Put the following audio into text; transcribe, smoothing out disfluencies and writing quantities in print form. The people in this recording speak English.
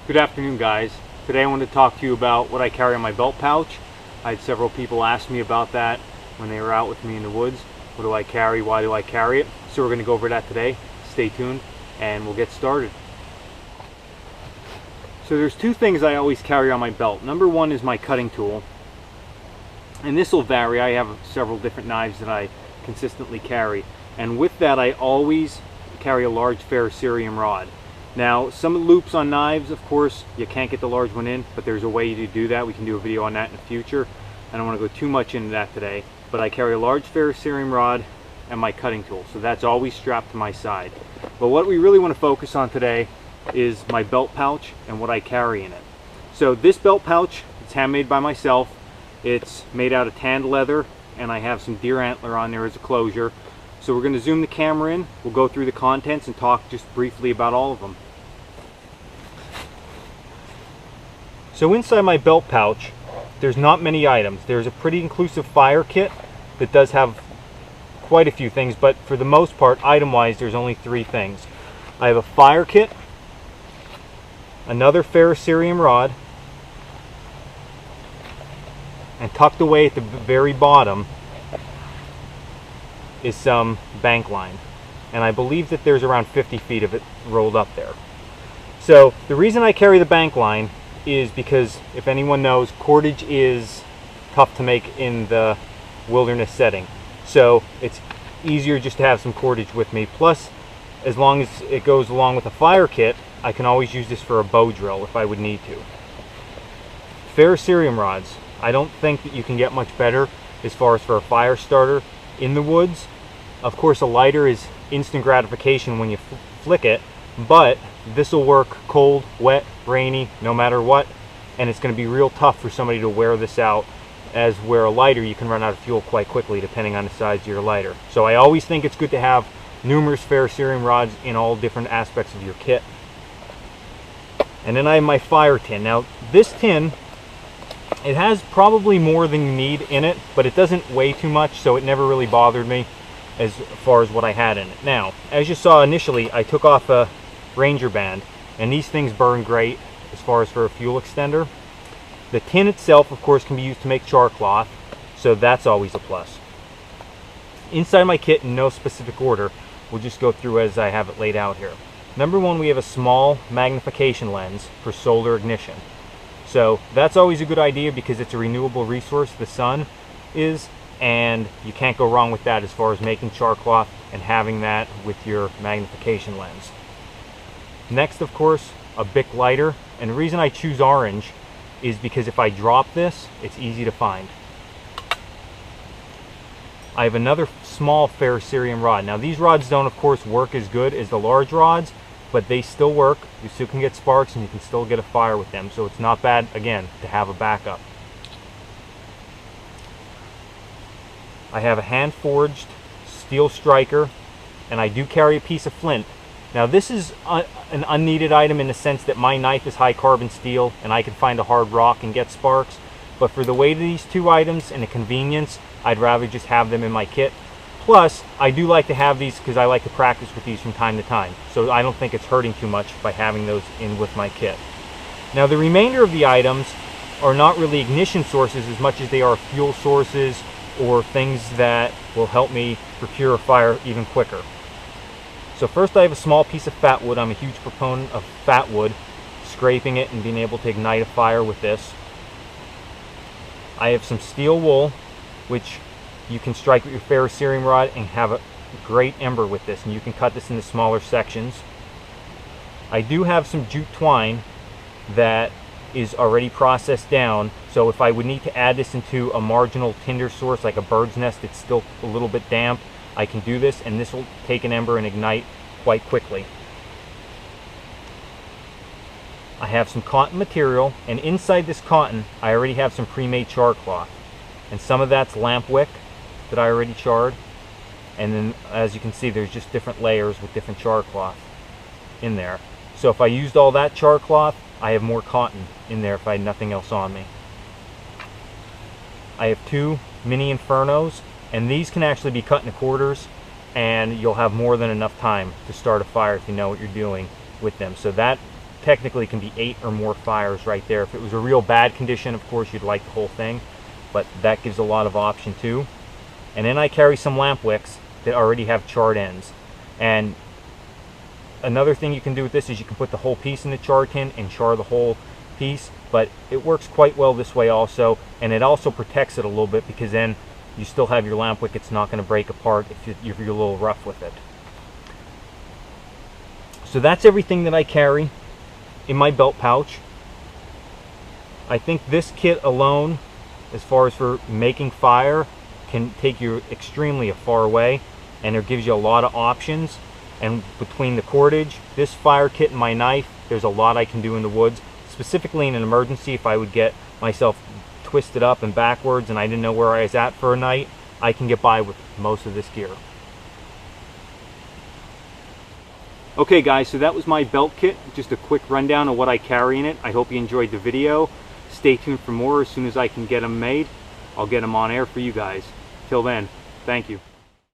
Good afternoon, guys. Today I want to talk to you about what I carry in my belt pouch. I had several people ask me about that when they were out with me in the woods. What do I carry? Why do I carry it? So we're going to go over that today. Stay tuned and we'll get started. So there's two things I always carry on my belt. Number one is my cutting tool. And this will vary. I have several different knives that I consistently carry. And with that I always carry a large ferrocerium rod. Now, some loops on knives, of course, you can't get the large one in, but there's a way to do that. We can do a video on that in the future. I don't want to go too much into that today, but I carry a large ferrocerium rod and my cutting tool, so that's always strapped to my side. But what we really want to focus on today is my belt pouch and what I carry in it. So this belt pouch, it's handmade by myself. It's made out of tanned leather, and I have some deer antler on there as a closure. So we're going to zoom the camera in, we'll go through the contents and talk just briefly about all of them. So inside my belt pouch, there's not many items. There's a pretty inclusive fire kit that does have quite a few things, but for the most part, item-wise, there's only 3 things. I have a fire kit, another ferrocerium rod, and tucked away at the very bottom is some bank line. And I believe that there's around 50 feet of it rolled up there. So the reason I carry the bank line is because, if anyone knows, cordage is tough to make in the wilderness setting. So it's easier just to have some cordage with me. Plus, as long as it goes along with a fire kit, I can always use this for a bow drill if I would need to. Ferrocerium rods. I don't think that you can get much better as far as for a fire starter in the woods. Of course, a lighter is instant gratification when you flick it, but this will work cold, wet, rainy, no matter what, and it's going to be real tough for somebody to wear this out, as where a lighter you can run out of fuel quite quickly depending on the size of your lighter. So I always think it's good to have numerous ferrocerium rods in all different aspects of your kit. And then I have my fire tin. Now this tin, it has probably more than you need in it, but it doesn't weigh too much, so it never really bothered me as far as what I had in it. Now, as you saw initially, I took off a Ranger band, and these things burn great as far as for a fuel extender. The tin itself, of course, can be used to make char cloth, so that's always a plus. Inside my kit, in no specific order, we'll just go through as I have it laid out here. Number one, we have a small magnification lens for solar ignition. So that's always a good idea because it's a renewable resource, the sun is, and you can't go wrong with that as far as making char cloth and having that with your magnification lens. Next, of course, a Bic Lighter, and the reason I choose orange is because if I drop this, it's easy to find. I have another small ferrocerium rod. Now these rods don't, of course, work as good as the large rods, but they still work. You still can get sparks and you can still get a fire with them, so it's not bad, again, to have a backup. I have a hand-forged steel striker, and I do carry a piece of flint. Now this is an unneeded item in the sense that my knife is high carbon steel and I can find a hard rock and get sparks, but for the weight of these 2 items and the convenience, I'd rather just have them in my kit. Plus, I do like to have these because I like to practice with these from time to time, so I don't think it's hurting too much by having those in with my kit. Now the remainder of the items are not really ignition sources as much as they are fuel sources or things that will help me procure a fire even quicker. So first, I have a small piece of fat wood. I'm a huge proponent of fat wood, scraping it and being able to ignite a fire with this. I have some steel wool, which you can strike with your ferrocerium rod and have a great ember with this, and you can cut this into smaller sections. I do have some jute twine that is already processed down, so if I would need to add this into a marginal tinder source like a bird's nest that's still a little bit damp, I can do this, and this will take an ember and ignite quite quickly. I have some cotton material, and inside this cotton I already have some pre-made char cloth, and some of that's lamp wick that I already charred, and then as you can see there's just different layers with different char cloth in there. So if I used all that char cloth, I have more cotton in there if I had nothing else on me. I have 2 mini Infernos, and these can actually be cut into quarters, and you'll have more than enough time to start a fire if you know what you're doing with them. So that technically can be 8 or more fires right there. If it was a real bad condition, of course you'd light the whole thing, but that gives a lot of option too. And then I carry some lamp wicks that already have charred ends. And another thing you can do with this is you can put the whole piece in the char tin and char the whole piece, but it works quite well this way also, and it also protects it a little bit, because then you still have your lamp wick. It's not going to break apart if you're a little rough with it. So that's everything that I carry in my belt pouch. I think this kit alone, as far as for making fire, can take you extremely far away, and it gives you a lot of options. And between the cordage, this fire kit, and my knife, there's a lot I can do in the woods. Specifically in an emergency, if I would get myself twisted up and backwards and I didn't know where I was at for a night, I can get by with most of this gear. Okay guys, so that was my belt kit. Just a quick rundown of what I carry in it. I hope you enjoyed the video. Stay tuned for more. As soon as I can get them made, I'll get them on air for you guys. Till then, thank you.